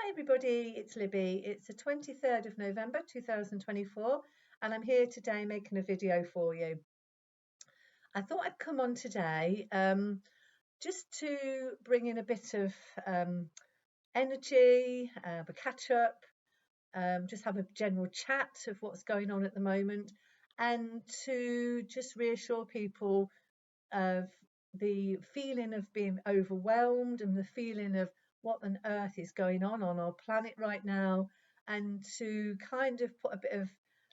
Hi everybody, it's Libby. It's the 23rd of November 2024 and I'm here today making a video for you. I thought I'd come on today just to bring in a bit of energy, a catch up, just have a general chat of what's going on at the moment and to just reassure people of the feeling of being overwhelmed and the feeling of what on earth is going on our planet right now, and to kind of put a bit of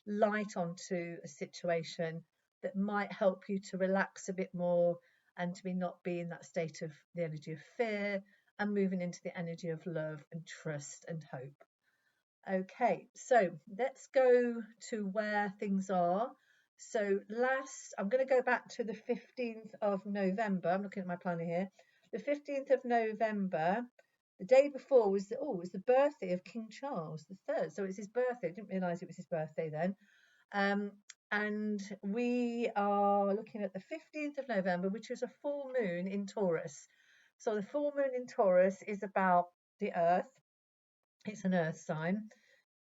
light onto a situation that might help you to relax a bit more and to not be in that state of the energy of fear and moving into the energy of love and trust and hope. Okay, so let's go to where things are. So I'm going to go back to the 15th of November. I'm looking at my planner here. The 15th of November, the day before was the birthday of King Charles III. So it's his birthday. I didn't realise it was his birthday then. And we are looking at the 15th of November, which is a full moon in Taurus. So the full moon in Taurus is about the earth. It's an earth sign.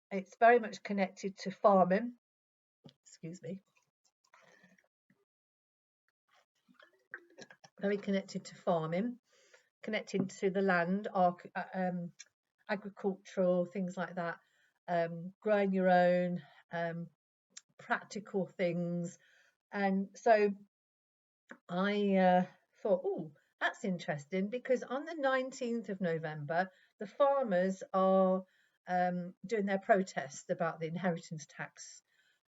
It's very much connected to farming. Excuse me. Very connected to farming, connected to the land, agricultural things like that, growing your own, practical things. And so I thought, oh, that's interesting, because on the 19th of November, the farmers are doing their protest about the inheritance tax.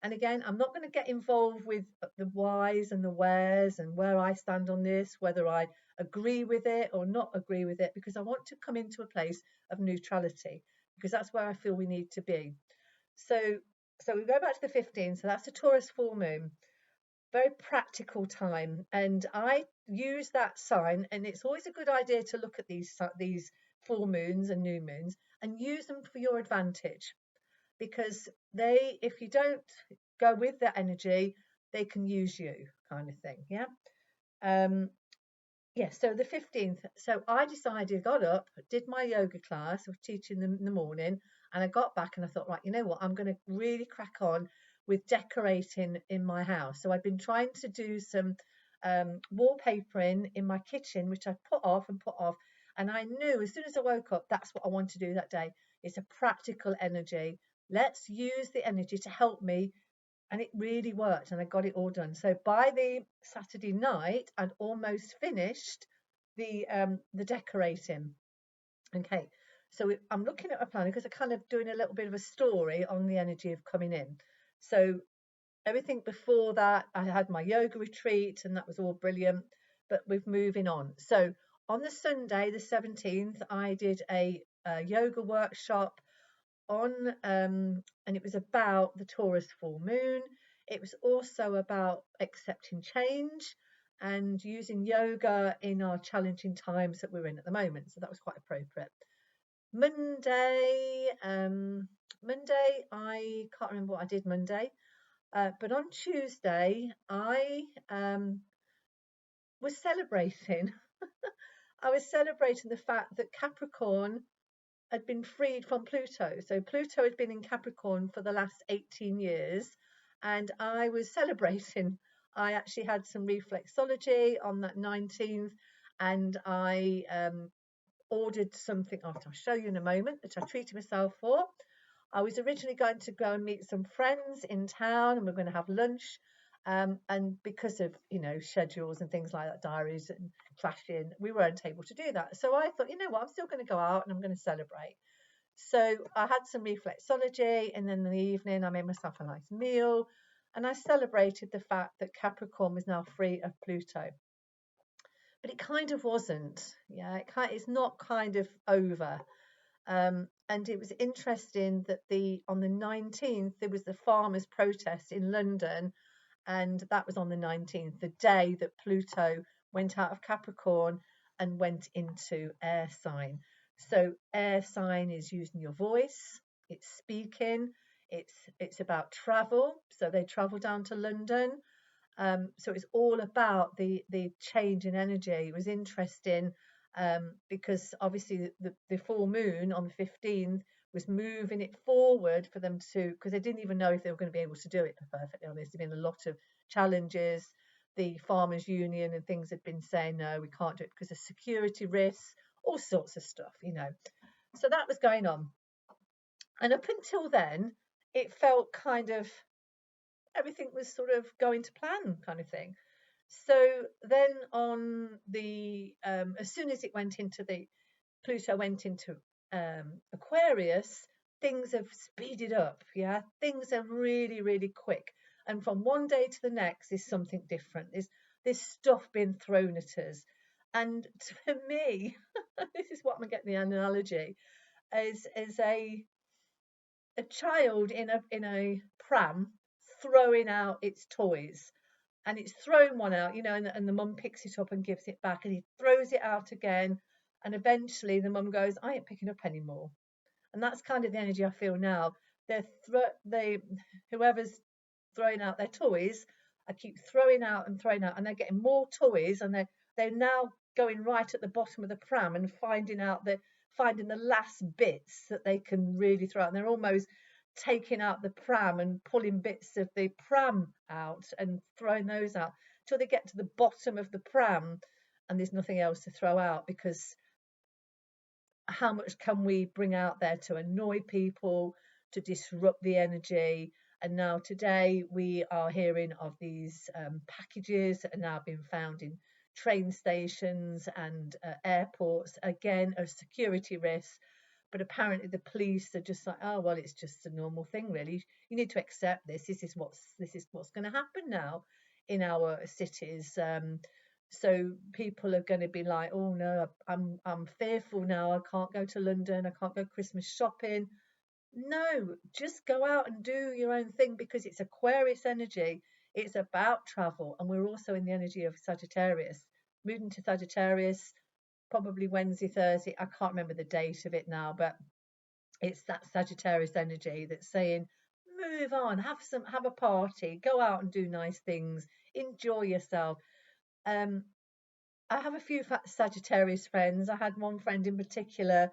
And again, I'm not going to get involved with the whys and the wheres and where I stand on this, whether I agree with it or not agree with it, because I want to come into a place of neutrality, because that's where I feel we need to be. So we go back to the 15th. So that's a Taurus full moon, very practical time. And I use that sign, and it's always a good idea to look at these full moons and new moons and use them for your advantage, because if you don't go with that energy, they can use you, kind of thing. So the 15th, so I decided, got up, did my yoga class of teaching them in the morning, and I got back and I thought, right, you know what, I'm going to really crack on with decorating in my house. So I've been trying to do some wallpapering in my kitchen, which I put off, and I knew as soon as I woke up, that's what I want to do that day. It's a practical energy. Let's use the energy to help me. And it really worked, and I got it all done. So by the Saturday night, I'd almost finished the decorating. Okay, so I'm looking at a plan because I'm kind of doing a little bit of a story on the energy of coming in. So everything before that, I had my yoga retreat, and that was all brilliant. But we're moving on. So on the Sunday, the 17th, I did a yoga workshop and it was about the Taurus full moon. It was also about accepting change and using yoga in our challenging times that we're in at the moment. So that was quite appropriate. Monday, I can't remember what I did Monday, but on Tuesday, I was celebrating. I was celebrating the fact that Capricorn had been freed from Pluto. So Pluto had been in Capricorn for the last 18 years, and I was celebrating. I actually had some reflexology on that 19th, and I ordered something, I'll show you in a moment, that I treated myself for. I was originally going to go and meet some friends in town, and we're going to have lunch. And because of schedules and things like that, diaries and clashing, we weren't able to do that. So I thought, you know what, I'm still going to go out and I'm going to celebrate. So I had some reflexology, and then in the evening I made myself a nice meal, and I celebrated the fact that Capricorn was now free of Pluto. But it kind of wasn't. It's not kind of over. And it was interesting that on the 19th there was the farmers' protest in London, and that was on the 19th, the day that Pluto went out of Capricorn and went into air sign. So air sign is using your voice, it's speaking, it's about travel. So they travel down to London. So it's all about the change in energy. It was interesting. because obviously the full moon on the 15th was moving it forward for them to, because they didn't even know if they were going to be able to do it, to be perfectly honest. There's been a lot of challenges. The farmers union and things had been saying, no, we can't do it because of security risks, all sorts of stuff, you know. So that was going on. And up until then, it felt kind of everything was sort of going to plan kind of thing. So then on the as soon as it went into the Pluto went into Aquarius, things have speeded up. Yeah, things are really, really quick. And from one day to the next is something different. There's stuff being thrown at us. And to me, this is what I'm getting the analogy, is a child in a pram throwing out its toys, and it's thrown one out, you know, and the mum picks it up and gives it back, and he throws it out again, and eventually the mum goes, I ain't picking up anymore. And that's kind of the energy I feel now. They whoever's throwing out their toys, I keep throwing out and throwing out, and they're getting more toys, and they're now going right at the bottom of the pram and finding the last bits that they can really throw out. And they're almost taking out the pram and pulling bits of the pram out and throwing those out till they get to the bottom of the pram, and there's nothing else to throw out, because how much can we bring out there to annoy people, to disrupt the energy? And now today we are hearing of these packages that are now being found in train stations and airports, again, a security risk. But apparently the police are just like, oh well, it's just a normal thing, really. You need to accept this. This is what's going to happen now in our cities. So people are going to be like, oh no, I'm fearful now. I can't go to London. I can't go Christmas shopping. No, just go out and do your own thing, because it's Aquarius energy. It's about travel, and we're also in the energy of Sagittarius. Moving to Sagittarius, probably Wednesday, Thursday. I can't remember the date of it now, but it's that Sagittarius energy that's saying, move on, have a party, go out and do nice things, enjoy yourself. Um, I have a few Sagittarius friends. I had one friend in particular.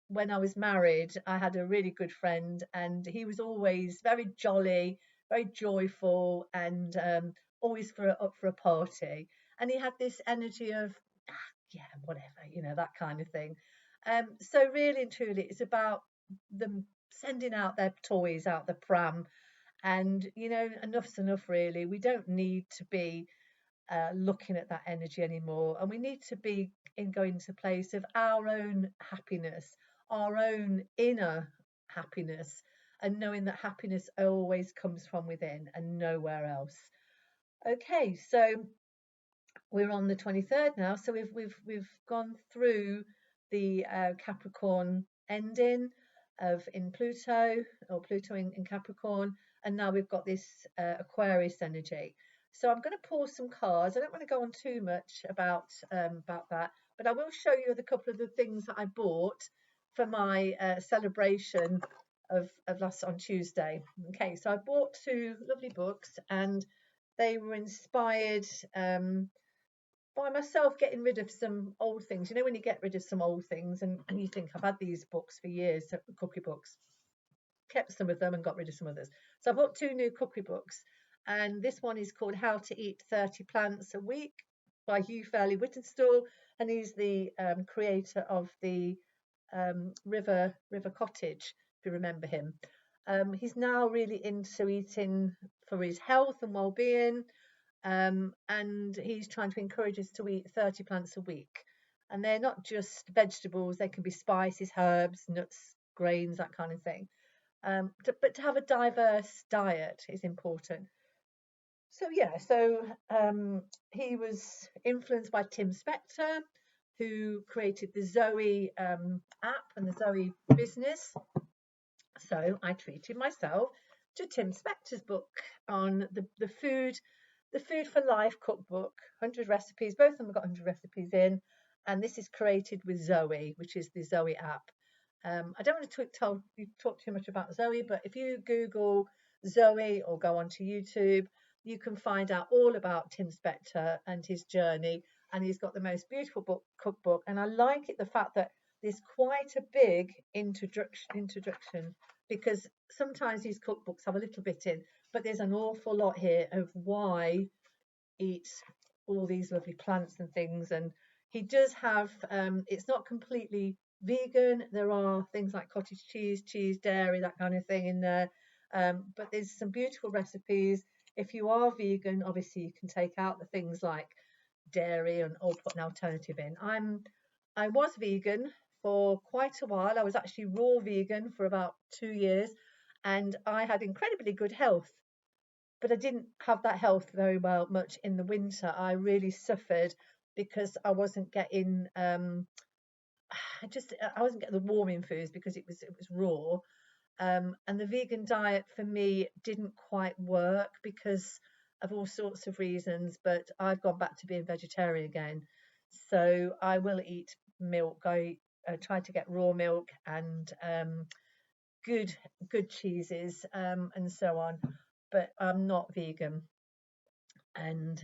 When I was married, I had a really good friend, and he was always very jolly, very joyful, and always up for a party. And he had this energy of, yeah, whatever, you know, that kind of thing. So really and truly, it's about them sending out their toys out the pram, and you know, enough's enough. Really, we don't need to be looking at that energy anymore, and we need to be in going to a place of our own happiness, our own inner happiness, and knowing that happiness always comes from within and nowhere else. Okay, so we're on the 23rd now, so we've gone through the Capricorn ending of in Pluto, or Pluto in Capricorn, and now we've got this Aquarius energy. So I'm going to pull some cards. I don't want to go on too much about that, but I will show you the couple of the things that I bought for my celebration of last on Tuesday. Okay, so I bought two lovely books, and they were inspired by myself getting rid of some old things. You know, when you get rid of some old things, and you think, I've had these books for years, cookery books, kept some of them and got rid of some others. So I bought two new cookery books, and this one is called How to Eat 30 Plants a Week by Hugh Fairley-Whittingstall, and he's the creator of the River Cottage, if you remember him. He's now really into eating for his health and well-being, and he's trying to encourage us to eat 30 plants a week. And they're not just vegetables, they can be spices, herbs, nuts, grains, that kind of thing. But to have a diverse diet is important. So yeah, he was influenced by Tim Spector, who created the Zoe app and the Zoe business. So I treated myself to Tim Spector's book on the food for Life cookbook, 100 recipes. Both of them have got 100 recipes in, and this is created with Zoe, which is the Zoe app. I don't want to talk too much about Zoe, but if you Google Zoe or go onto YouTube, you can find out all about Tim Spector and his journey. and he's got the most beautiful cookbook. And I like it, the fact that there's quite a big introduction, because sometimes these cookbooks have a little bit in, but there's an awful lot here of why eat all these lovely plants and things. And he does have, it's not completely vegan. There are things like cottage cheese, dairy, that kind of thing in there. But there's some beautiful recipes. If you are vegan, obviously you can take out the things like dairy and or put an alternative in. I was vegan for quite a while. I was actually raw vegan for about 2 years, and I had incredibly good health, but I didn't have that health very well much in the winter. I really suffered because I wasn't getting I wasn't getting the warming foods because it was raw. And the vegan diet for me didn't quite work because of all sorts of reasons, but I've gone back to being vegetarian again. So I will eat milk. I try to get raw milk and good good cheeses, and so on, but I'm not vegan. And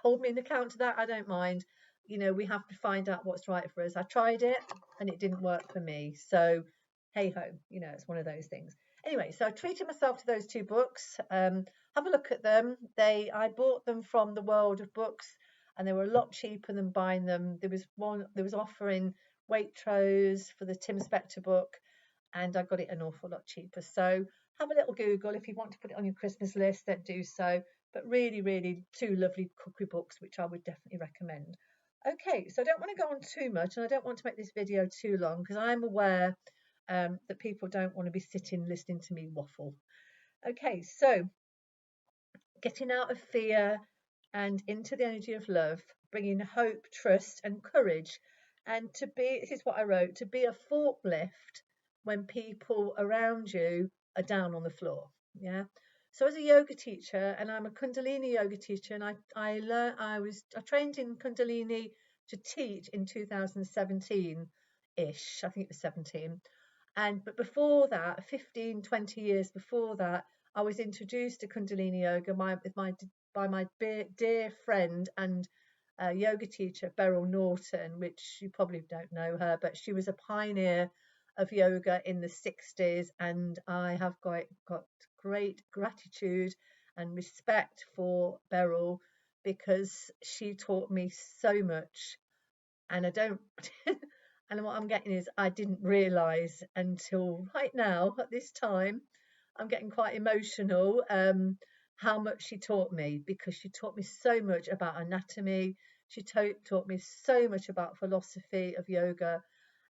hold me in account to that. I don't mind. We have to find out what's right for us. I tried it and it didn't work for me. So, hey ho, it's one of those things. Anyway, so I treated myself to those two books. Have a look at them. I bought them from the World of Books, and they were a lot cheaper than buying them. There was offering Waitrose for the Tim Spector book, and I got it an awful lot cheaper. So have a little Google. If you want to put it on your Christmas list, then do so. But really, really, two lovely cookery books, which I would definitely recommend. Okay, so I don't want to go on too much, and I don't want to make this video too long, because I'm aware that people don't want to be sitting listening to me waffle. Okay, so getting out of fear and into the energy of love, bringing hope, trust, and courage. And this is what I wrote, to be a forklift when people around you are down on the floor. Yeah. So as a yoga teacher, and I'm a Kundalini yoga teacher, and I trained in Kundalini to teach in 2017-ish. I think it was 17. But before that, 15, 20 years before that, I was introduced to Kundalini yoga by my dear friend and yoga teacher, Beryl Norton, which you probably don't know her, but she was a pioneer of yoga in the 60s. And I have got great gratitude and respect for Beryl, because she taught me so much. And I don't and what I'm getting is, I didn't realize until right now at this time, I'm getting quite emotional, how much she taught me, because she taught me so much about anatomy. She taught me so much about philosophy of yoga.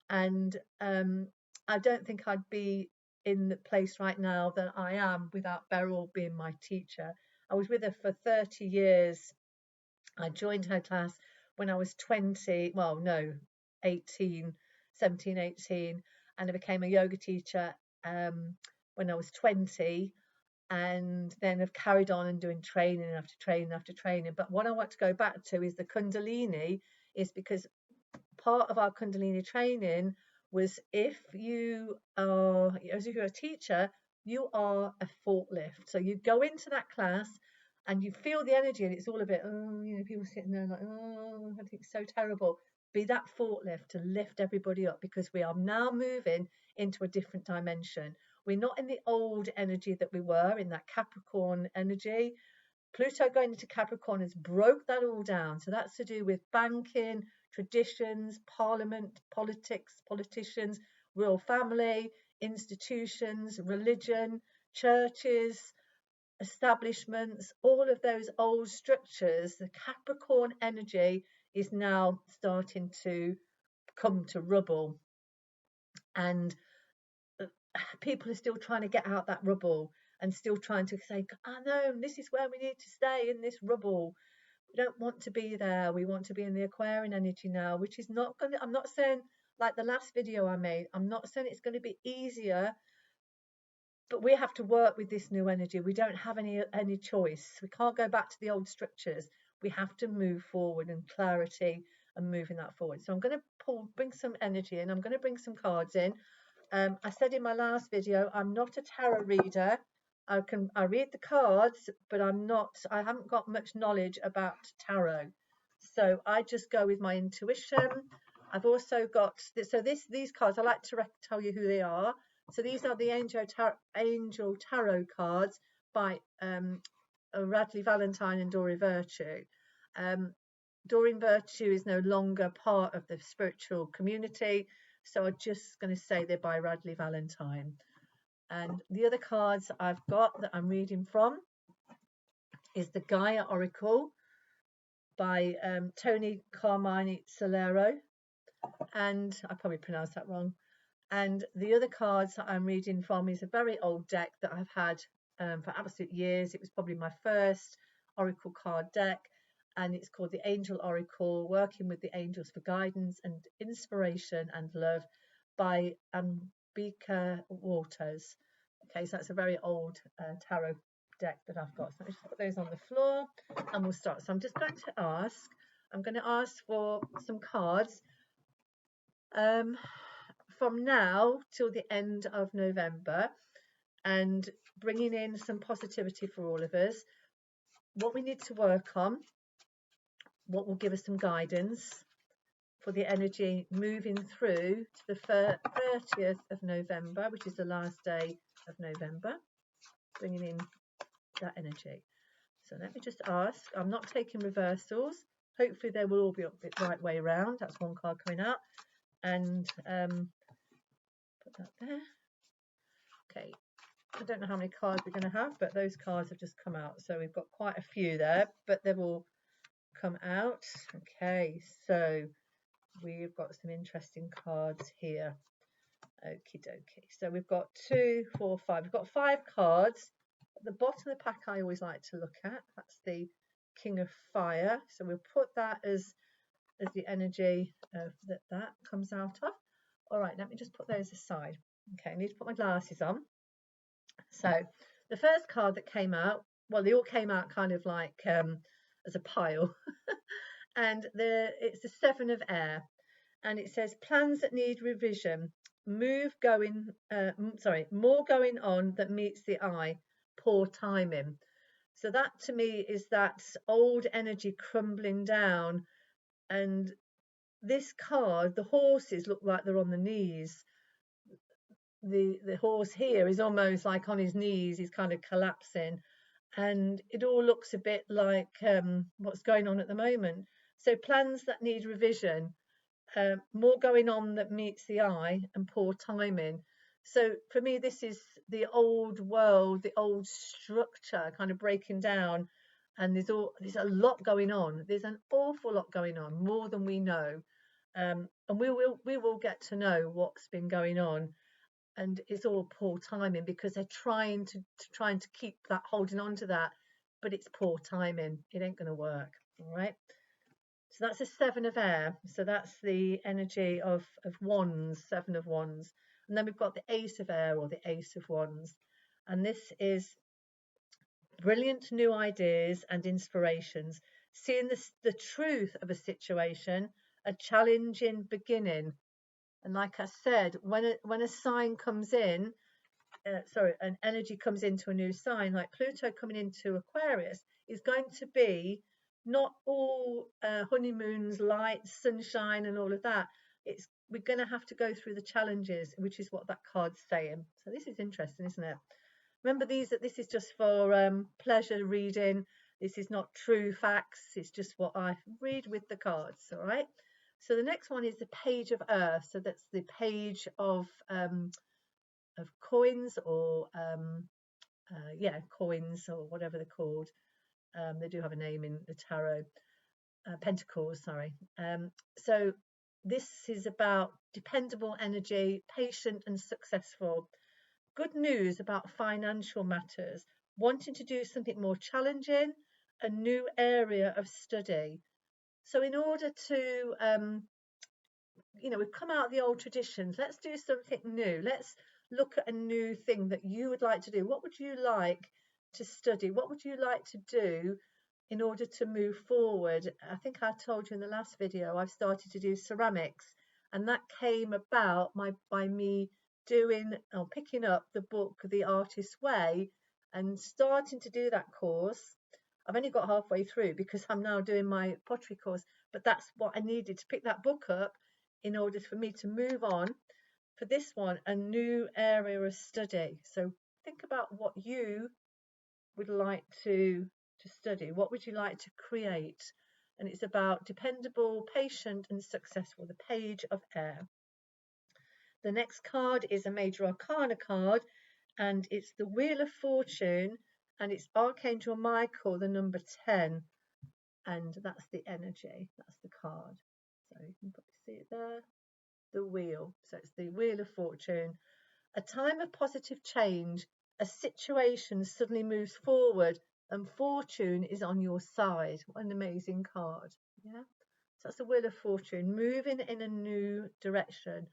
And I don't think I'd be in the place right now that I am without Beryl being my teacher. I was with her for 30 years. I joined her class when I was 20, well, no, 18, 17, 18, and I became a yoga teacher when I was 20, and then I've carried on and doing training after training after training. But what I want to go back to is the Kundalini, is because part of our Kundalini training was, if you are, as if you're a teacher, you are a forklift. So you go into that class and you feel the energy, and it's all a bit, people sitting there like, oh, I think it's so terrible. Be that forklift to lift everybody up, because we are now moving into a different dimension. We're not in the old energy that we were in, that Capricorn energy. Pluto going into Capricorn has broke that all down. So that's to do with banking, traditions, parliament, politics, politicians, royal family, institutions, religion, churches, establishments, all of those old structures. The Capricorn energy is now starting to come to rubble. And people are still trying to get out that rubble, and still trying to say, oh no, this is where we need to stay, in this rubble. We don't want to be there. We want to be in the Aquarian energy now, which is not going to, I'm not saying, like the last video I made, I'm not saying it's going to be easier, but we have to work with this new energy. We don't have any choice. We can't go back to the old structures. We have to move forward in clarity and moving that forward. So I'm going to bring some energy in. I'm going to bring some cards in. I said in my last video, I'm not a tarot reader. I read the cards, but I haven't got much knowledge about tarot. So I just go with my intuition. I've also got, so these cards, I like to tell you who they are. So these are the Angel Tarot cards by Radleigh Valentine and Doreen Virtue. Doreen Virtue is no longer part of the spiritual community, so I'm just going to say they're by Radleigh Valentine. And the other cards I've got that I'm reading from is the Gaia Oracle by Tony Carmine Solero, and I probably pronounced that wrong. And the other cards that I'm reading from is a very old deck that I've had for absolute years. It was probably my first Oracle card deck, and it's called the Angel Oracle, Working with the Angels for Guidance and Inspiration and Love by Ambika Waters. Okay, so that's a very old tarot deck that I've got. So let me just put those on the floor and we'll start. So I'm just going to ask, I'm going to ask for some cards from now till the end of November, and bringing in some positivity for all of us, what we need to work on, what will give us some guidance for the energy moving through to the 30th of November, which is the last day of November, bringing in that energy. So let me just ask, I'm not taking reversals, hopefully they will all be up the right way around. That's one card coming up, and put that there. Okay, I don't know how many cards we're going to have, but those cards have just come out, so we've got quite a few there, but they've all come out. Okay, so we've got some interesting cards here. Okie dokie. So we've got 2, 4, 5. We've got 5 cards. At the bottom of the pack I always like to look at. That's the King of Fire. So we'll put that as the energy that comes out of. All right, let me just put those aside. Okay, I need to put my glasses on. So the first card that came out, well, they all came out kind of like as a pile. And it's the 7 of Air. And it says plans that need revision, more going on that meets the eye, poor timing. So that to me is that old energy crumbling down. And this card, the horses look like they're on the knees. The horse here is almost like on his knees, he's kind of collapsing. And it all looks a bit like what's going on at the moment. So plans that need revision, more going on that meets the eye, and poor timing. So for me, this is the old world, the old structure kind of breaking down, and there's a lot going on. There's an awful lot going on, more than we know, and we will get to know what's been going on. And it's all poor timing because they're trying to keep that, holding on to that, but it's poor timing. It ain't going to work. All right. So that's a 7 of Air. So that's the energy of Wands, 7 of Wands. And then we've got the Ace of Air, or the Ace of Wands. And this is brilliant new ideas and inspirations, seeing the truth of a situation, a challenging beginning. And like I said, when a sign comes in, an energy comes into a new sign, like Pluto coming into Aquarius, is going to be not all honeymoons, lights, sunshine, and all of that. We're going to have to go through the challenges, which is what that card's saying. So this is interesting, isn't it? Remember, this is just for pleasure reading. This is not true facts. It's just what I read with the cards. All right. So the next one is the Page of Earth. So that's the page of coins, or coins, or whatever they're called. They do have a name in the tarot. Pentacles, sorry. So this is about dependable energy, patient and successful. Good news about financial matters, wanting to do something more challenging, a new area of study. So in order to, we've come out of the old traditions, let's do something new. Let's look at a new thing that you would like to do. What would you like to study? What would you like to do in order to move forward? I think I told you in the last video, I've started to do ceramics, and that came about by me picking up the book The Artist's Way and starting to do that course. I've only got halfway through because I'm now doing my pottery course, but that's what I needed to pick that book up in order for me to move on for this one, a new area of study. So think about what you would like to study. What would you like to create? And it's about dependable, patient, and successful, the Page of Air. The next card is a Major Arcana card, and it's the Wheel of Fortune, and it's Archangel Michael, the number 10, and that's the energy, that's the card. So you can probably see it there, the wheel. So it's the Wheel of Fortune. A time of positive change, a situation suddenly moves forward and fortune is on your side. What an amazing card. Yeah, so that's the Wheel of Fortune, moving in a new direction.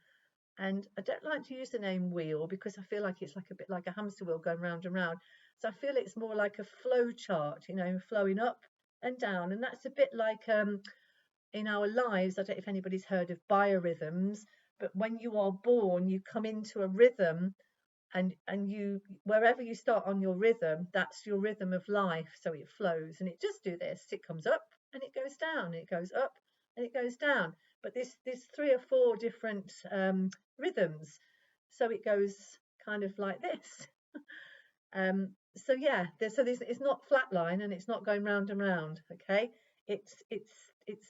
And I don't like to use the name wheel because I feel like it's like a bit like a hamster wheel going round and round. So I feel it's more like a flow chart, you know, flowing up and down. And that's a bit like in our lives, I don't know if anybody's heard of biorhythms, but when you are born, you come into a rhythm, and you, wherever you start on your rhythm, that's your rhythm of life. So it flows, and it does do this. It comes up and it goes down, it goes up and it goes down. But there's 3 or 4 different rhythms, so it goes kind of like this. So yeah, it's not flatline and it's not going round and round. Okay, it's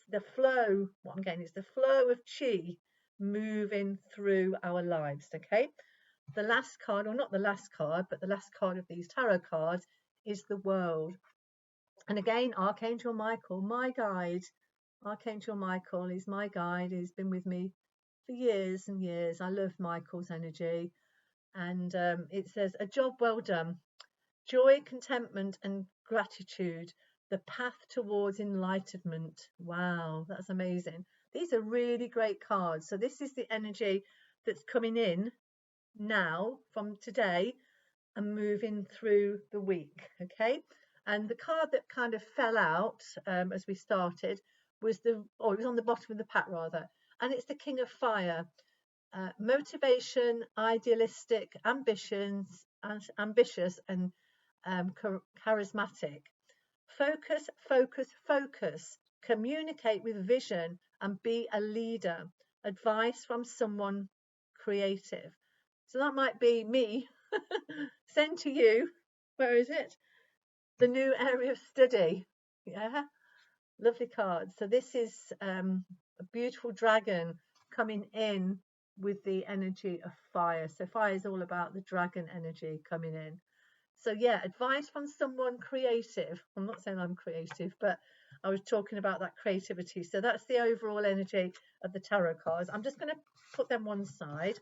the flow. What I'm getting is the flow of chi moving through our lives. Okay, the last card, or not the last card, but the last card of these tarot cards is the World. And again, Archangel Michael, my guide. Archangel Michael is my guide. He's been with me for years and years. I love Michael's energy. And it says, a job well done. Joy, contentment, and gratitude. The path towards enlightenment. Wow, that's amazing. These are really great cards. So this is the energy that's coming in now from today and moving through the week. Okay, and the card that kind of fell out as we started was it was on the bottom of the pack rather, and it's the King of Fire. Motivation, idealistic, ambitious and charismatic. Focus, focus, focus. Communicate with vision and be a leader. Advice from someone creative. So that might be me. Send to you. Where is it? The new area of study. Yeah, lovely card. So this is a beautiful dragon coming in with the energy of fire. So fire is all about the dragon energy coming in. So yeah, advice from someone creative. I'm not saying I'm creative, but I was talking about that creativity. So that's the overall energy of the tarot cards. I'm just going to put them one side.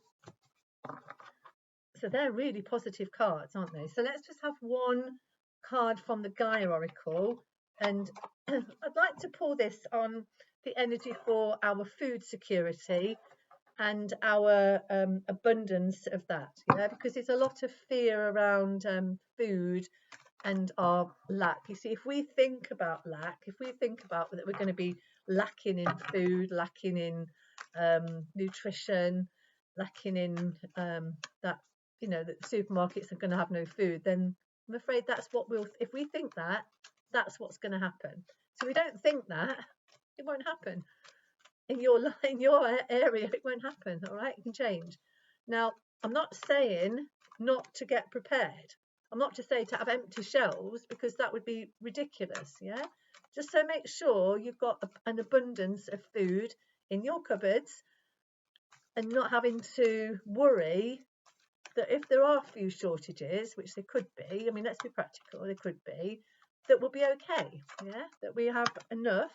So they're really positive cards, aren't they? So let's just have one card from the Gaia Oracle. And I'd like to pull this on the energy for our food security and our abundance of that, yeah, because there's a lot of fear around food and our lack. You see, if we think about lack, if we think about that we're going to be lacking in food, lacking in nutrition, lacking in that, you know, that supermarkets are going to have no food, then I'm afraid that's what if we think that, that's what's going to happen. So we don't think that, it won't happen. In your area, it won't happen. All right, it can change. Now, I'm not saying not to get prepared. I'm not to say to have empty shelves, because that would be ridiculous. Yeah, just so make sure you've got an abundance of food in your cupboards, and not having to worry that if there are food shortages, which there could be. I mean, let's be practical. There could be. That will be okay. Yeah, that we have enough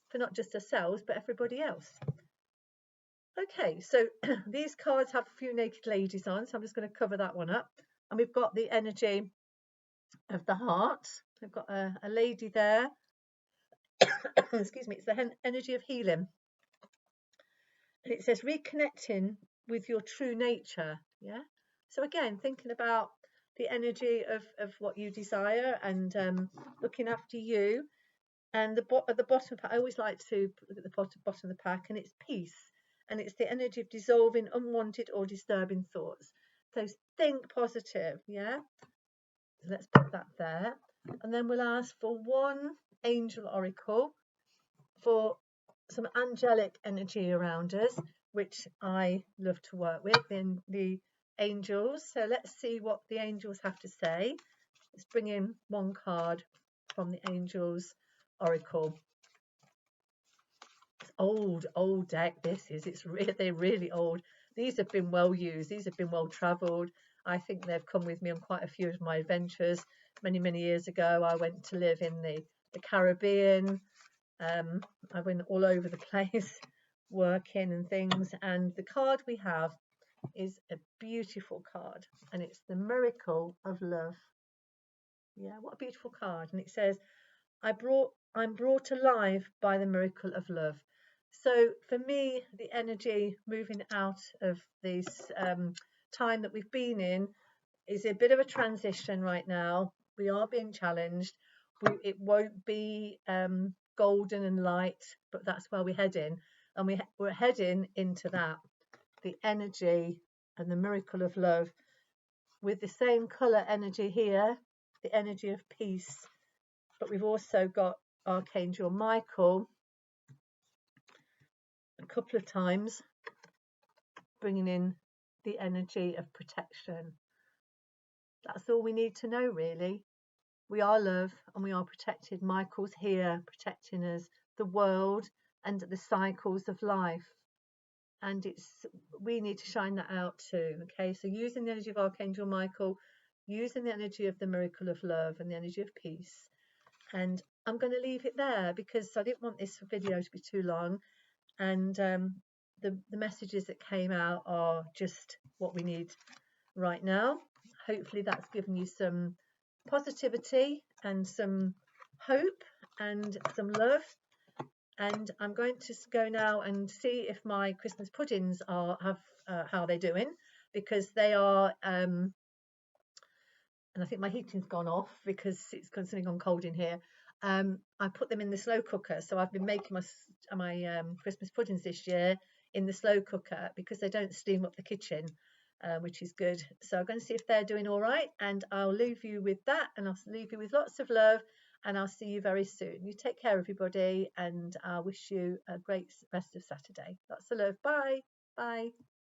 for not just ourselves but everybody else. Okay, so these cards have a few naked ladies on, so I'm just going to cover that one up. And we've got the energy of the heart. We've got a lady there. Excuse me, it's the energy of healing. And it says reconnecting with your true nature. Yeah. So again, thinking about the energy of what you desire and looking after you. And at the bottom, I always like to look at the bottom of the pack, and it's peace. And it's the energy of dissolving unwanted or disturbing thoughts. So think positive, yeah? So let's put that there. And then we'll ask for one angel oracle for some angelic energy around us, which I love to work with in the angels. So let's see what the angels have to say. Let's bring in one card from the angels oracle. It's old deck. They're really old. These have been well used. These have been well travelled. I think they've come with me on quite a few of my adventures. Many years ago, I went to live in the Caribbean. I went all over the place working and things. And the card we have is a beautiful card, and it's the Miracle of Love. Yeah, what a beautiful card. And it says, I'm brought alive by the miracle of love. So for me, the energy moving out of this time that we've been in is a bit of a transition right now. We are being challenged. It won't be golden and light, but that's where we're heading. And we're heading into that, the energy and the miracle of love, with the same colour energy here, the energy of peace. But we've also got Archangel Michael a couple of times, bringing in the energy of protection. That's all we need to know, really. We are love and we are protected. Michael's here protecting us, the world, and the cycles of life. And we need to shine that out too. Okay, so using the energy of Archangel Michael, using the energy of the miracle of love and the energy of peace. And I'm going to leave it there because I didn't want this video to be too long. And the messages that came out are just what we need right now. Hopefully that's given you some positivity and some hope and some love. And I'm going to go now and see if my Christmas puddings have how they're doing, because they are and I think my heating's gone off because it's constantly gone cold in here. I put them in the slow cooker, so I've been making my Christmas puddings this year in the slow cooker because they don't steam up the kitchen, which is good. So I'm going to see if they're doing all right, and I'll leave you with that, and I'll leave you with lots of love, and I'll see you very soon. You take care, everybody, and I wish you a great rest of Saturday. Lots of love. Bye. Bye.